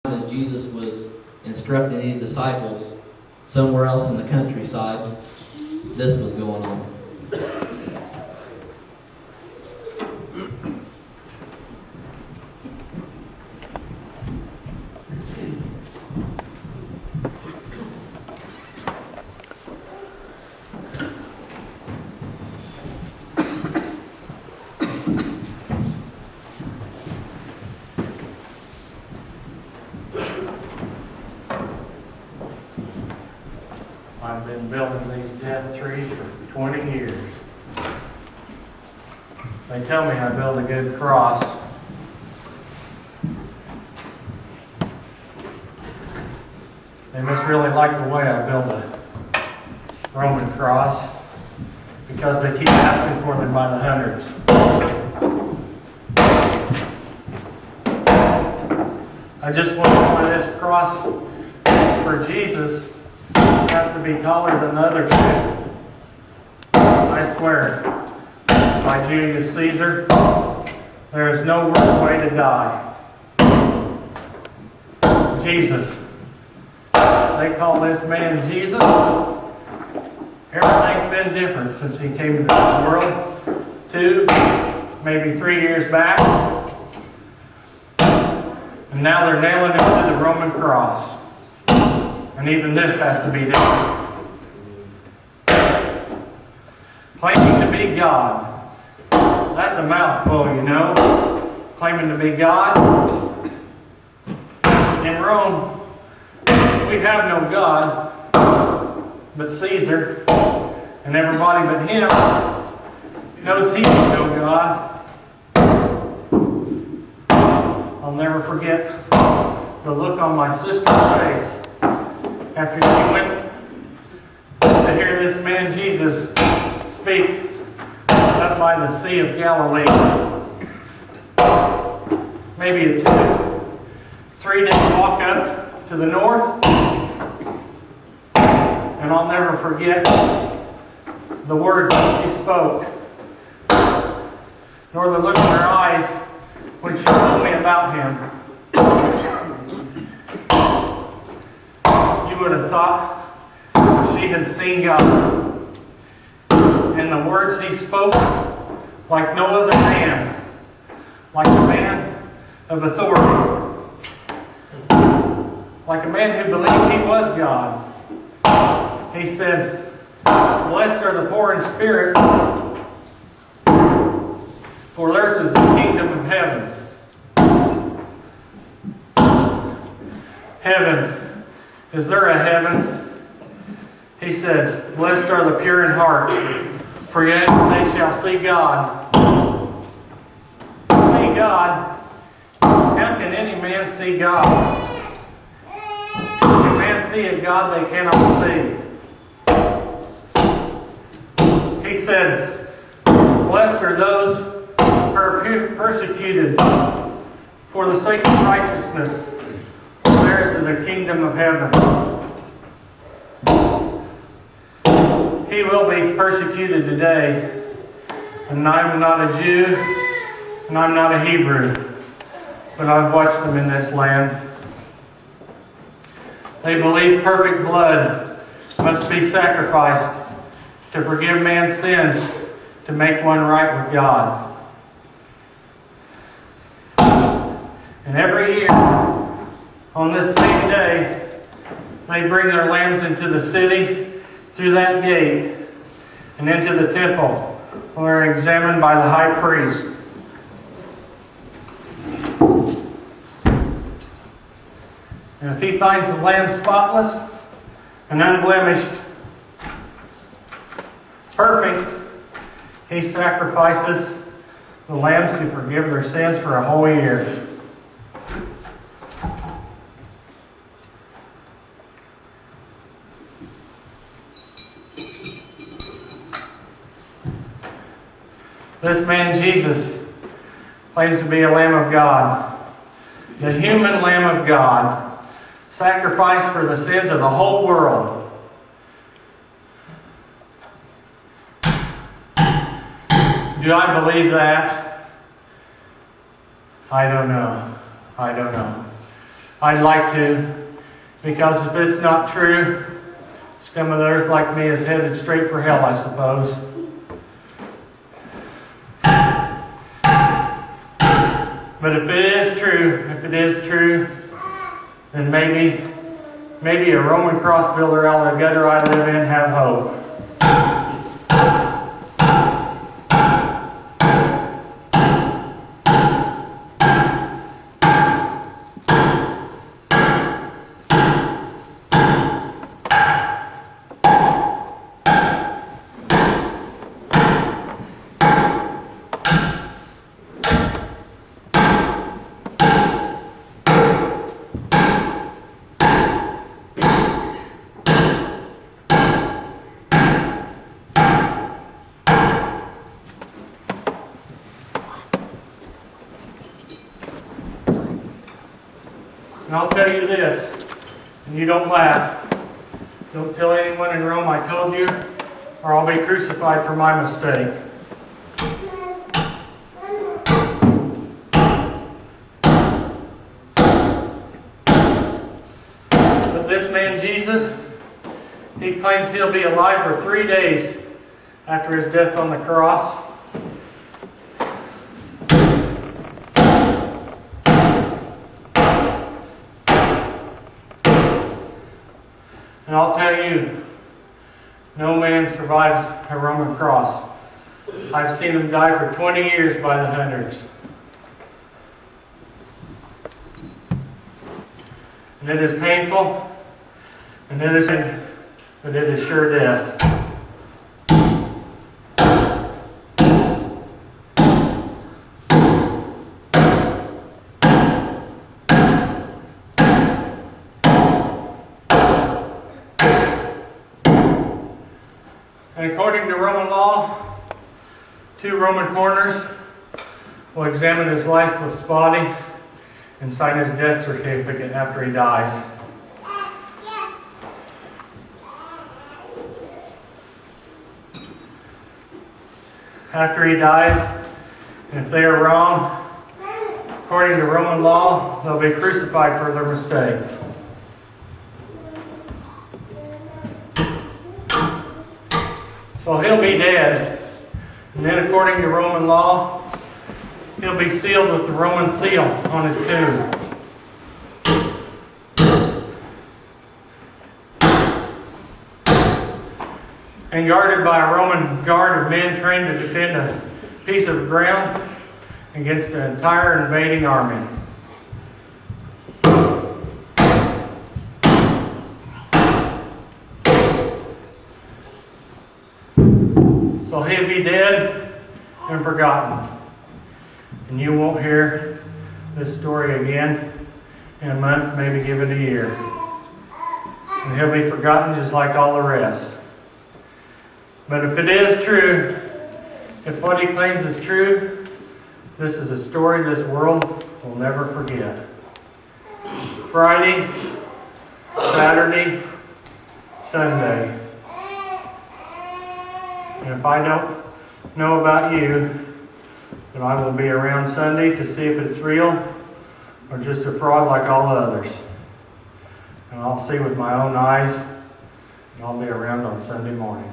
as Jesus was instructing these disciples somewhere else in the countryside, this was going on. I've been building these death trees for 20 years. They tell me I build a good cross. They must really like the way I build a Roman cross, because they keep asking for them by the hundreds. I just wonder why this cross for Jesus has to be taller than the other two. I swear, by Julius Caesar, there is no worse way to die. Jesus. They call this man Jesus. Everything's been different since he came into this world. 2, maybe 3 years back. And now they're nailing him to the Roman cross. And even this has to be different. Claiming to be God. That's a mouthful, you know. Claiming to be God. In Rome, we have no God but Caesar. And everybody but him knows he ain't no God. I'll never forget the look on my sister's face after she went to hear this man Jesus speak up by the Sea of Galilee. Maybe a 2-3-day walk up to the north. And I'll never forget the words that she spoke, nor the look in her eyes when she told me about him. You would have thought she had seen God. And the words he spoke, like no other man, like a man of authority, like a man who believed he was God. He said, "Blessed are the poor in spirit, for theirs is the kingdom of heaven." Heaven. Is there a heaven? He said, "Blessed are the pure in heart, for yet they shall see God." See God? How can any man see God? Can man see a God they cannot see? He said, "Blessed are those who are persecuted for the sake of righteousness. Theirs is the kingdom of heaven." He will be persecuted today. And I'm not a Jew, and I'm not a Hebrew, but I've watched them in this land. They believe perfect blood must be sacrificed to forgive man's sins, to make one right with God. And every year, on this same day, they bring their lambs into the city, through that gate, and into the temple, where they're examined by the high priest. And if he finds the lamb spotless and unblemished, perfect, he sacrifices the lambs to forgive their sins for a whole year. This man Jesus claims to be a Lamb of God, the human Lamb of God, sacrificed for the sins of the whole world. Do I believe that? I don't know. I'd like to, because if it's not true, scum of the earth like me is headed straight for hell, I suppose. But if it is true, then maybe a Roman cross builder out of the gutter I live in have hope. And I'll tell you this, and you don't laugh. Don't tell anyone in Rome I told you, or I'll be crucified for my mistake. But this man Jesus, he claims he'll be alive for 3 days after his death on the cross. And I'll tell you, no man survives a Roman cross. I've seen them die for 20 years by the hundreds. And it is painful, but it is sure death. And according to Roman law, 2 Roman coroners will examine his lifeless body and sign his death certificate after he dies. After he dies, and if they are wrong, according to Roman law, they'll be crucified for their mistake. So he'll be dead. And then according to Roman law, he'll be sealed with the Roman seal on his tomb. And guarded by a Roman guard of men trained to defend a piece of ground against an entire invading army. So he'll be dead and forgotten. And you won't hear this story again in a month, maybe give it a year. And he'll be forgotten just like all the rest. But if it is true, if what he claims is true, this is a story this world will never forget. Friday, Saturday, Sunday. And if I don't know about you, then I will be around Sunday to see if it's real or just a fraud like all others. And I'll see with my own eyes, and I'll be around on Sunday morning.